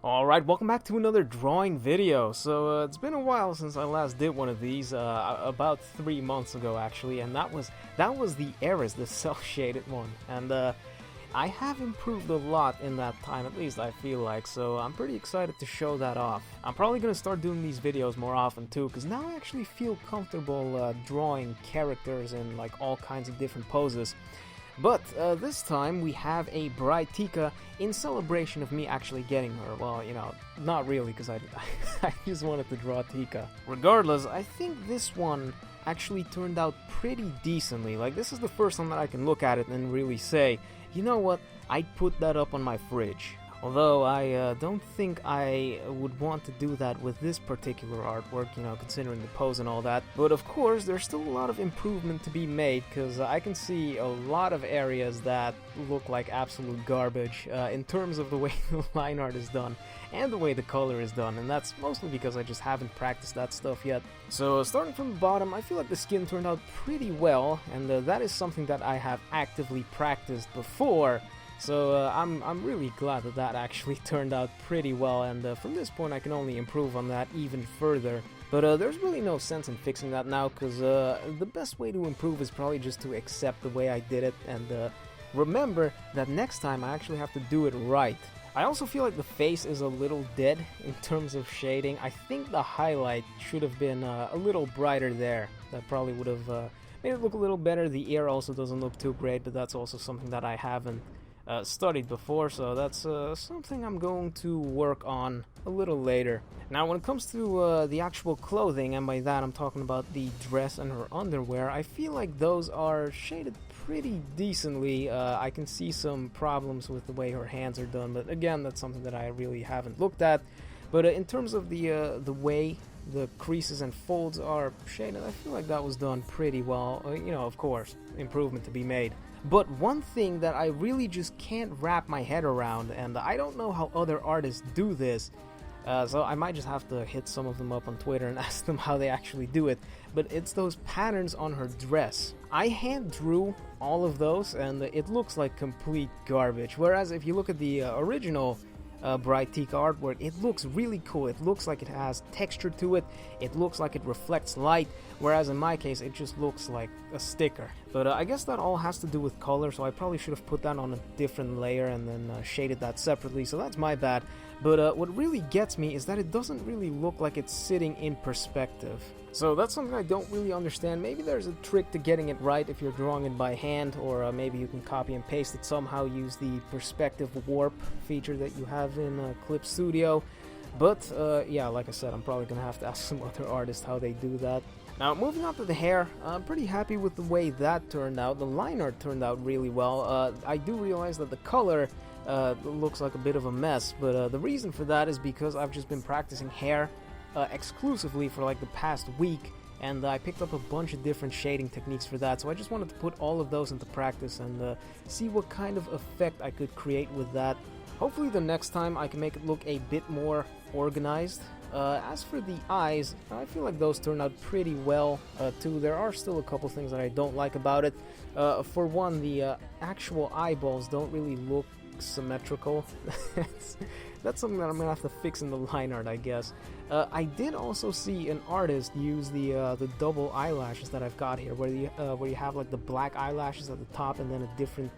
Alright, welcome back to another drawing video. So it's been a while since I last did one of these, about 3 months ago actually, and that was the Eris, the cel-shaded one. And I have improved a lot in that time, at least I feel like, so I'm pretty excited to show that off. I'm probably gonna start doing these videos more often too, because now I actually feel comfortable drawing characters in like all kinds of different poses. But this time we have a bride Tika in celebration of me actually getting her. Well, you know, not really, because I just wanted to draw Tika. Regardless, I think this one actually turned out pretty decently. Like, this is the first time that I can look at it and really say, you know what, I'd put that up on my fridge. Although I don't think I would want to do that with this particular artwork, you know, considering the pose and all that. But of course, there's still a lot of improvement to be made, because I can see a lot of areas that look like absolute garbage in terms of the way the line art is done and the way the color is done, and that's mostly because I just haven't practiced that stuff yet. So starting from the bottom, I feel like the skin turned out pretty well, and that is something that I have actively practiced before. So I'm really glad that that actually turned out pretty well, and from this point I can only improve on that even further. But there's really no sense in fixing that now, because the best way to improve is probably just to accept the way I did it, and remember that next time I actually have to do it right. I also feel like the face is a little dead in terms of shading. I think the highlight should have been a little brighter there. That probably would have made it look a little better. The ear also doesn't look too great, but that's also something that I haven't studied before, so that's something I'm going to work on a little later. Now, when it comes to the actual clothing, and by that I'm talking about the dress and her underwear, I feel like those are shaded pretty decently. I can see some problems with the way her hands are done, but again, that's something that I really haven't looked at. But in terms of the way the creases and folds are shaded, I feel like that was done pretty well. You know, of course, improvement to be made. But one thing that I really just can't wrap my head around, and I don't know how other artists do this, so I might just have to hit some of them up on Twitter and ask them how they actually do it, but it's those patterns on her dress. I hand drew all of those, and it looks like complete garbage, whereas if you look at the original Bright Tika artwork, it looks really cool. It looks like it has texture to it, it looks like it reflects light, whereas in my case it just looks like a sticker. But I guess that all has to do with color, so I probably should have put that on a different layer and then shaded that separately, so that's my bad. But what really gets me is that it doesn't really look like it's sitting in perspective. So that's something I don't really understand. Maybe there's a trick to getting it right if you're drawing it by hand, or maybe you can copy and paste it somehow, use the perspective warp feature that you have in Clip Studio. But yeah, like I said, I'm probably gonna have to ask some other artists how they do that. Now, moving on to the hair, I'm pretty happy with the way that turned out. The line art turned out really well. I do realize that the color looks like a bit of a mess, but the reason for that is because I've just been practicing hair exclusively for like the past week, and I picked up a bunch of different shading techniques for that, so I just wanted to put all of those into practice and see what kind of effect I could create with that. Hopefully the next time I can make it look a bit more organized. As for the eyes, I feel like those turned out pretty well too. There are still a couple things that I don't like about it. For one, the actual eyeballs don't really look symmetrical. That's something that I'm gonna have to fix in the line art, I guess. I did also see an artist use the double eyelashes that I've got here, where you have like the black eyelashes at the top and then a different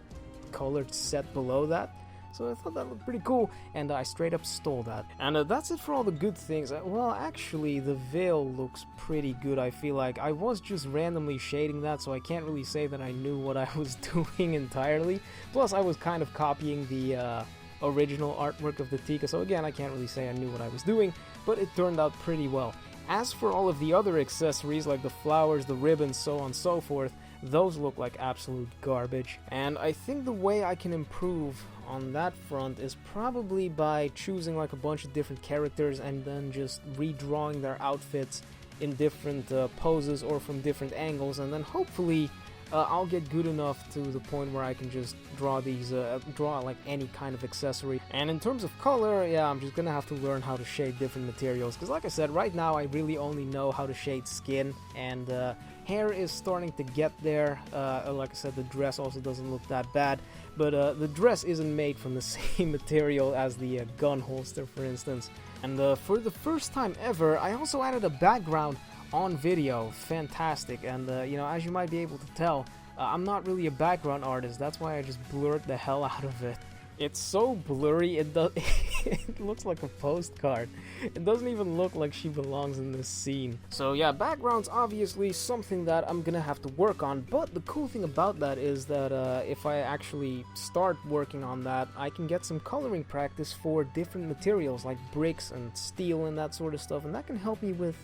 colored set below that. So I thought that looked pretty cool, and I straight up stole that. And that's it for all the good things. Well, actually, the veil looks pretty good, I feel like. I was just randomly shading that, so I can't really say that I knew what I was doing entirely. Plus, I was kind of copying the original artwork of the Tika, so again, I can't really say I knew what I was doing, but it turned out pretty well. As for all of the other accessories, like the flowers, the ribbons, so on and so forth, those look like absolute garbage. And I think the way I can improve on that front is probably by choosing like a bunch of different characters and then just redrawing their outfits in different poses or from different angles, and then hopefully I'll get good enough to the point where I can just draw these, draw like any kind of accessory. And in terms of color, yeah, I'm just gonna have to learn how to shade different materials, because like I said, right now I really only know how to shade skin and hair is starting to get there. Like I said, the dress also doesn't look that bad, but the dress isn't made from the same material as the gun holster, for instance. And for the first time ever, I also added a background on video. Fantastic. And you know, as you might be able to tell, I'm not really a background artist. That's why I just blurred the hell out of it. It's so blurry, it looks like a postcard. It doesn't even look like she belongs in this scene. So yeah, background's obviously something that I'm gonna have to work on, but the cool thing about that is that if I actually start working on that, I can get some coloring practice for different materials like bricks and steel and that sort of stuff, and that can help me with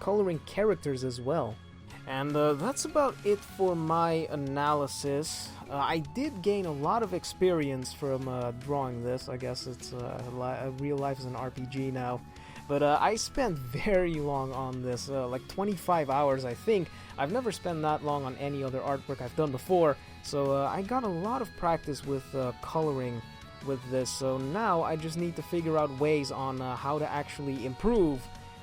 coloring characters as well. And that's about it for my analysis. I did gain a lot of experience from drawing this. I guess it's real life is an RPG now. But I spent very long on this, like 25 hours I think. I've never spent that long on any other artwork I've done before. So I got a lot of practice with coloring with this. So now I just need to figure out ways on how to actually improve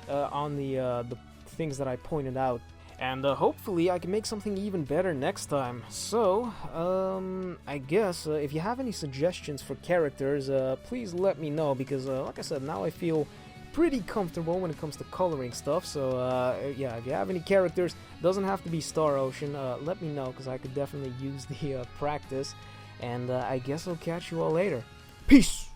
on the things that I pointed out. And hopefully I can make something even better next time. So, I guess if you have any suggestions for characters, please let me know, because like I said, now I feel pretty comfortable when it comes to coloring stuff. So yeah, if you have any characters, doesn't have to be Star Ocean, let me know, because I could definitely use the practice. And I guess I'll catch you all later. Peace!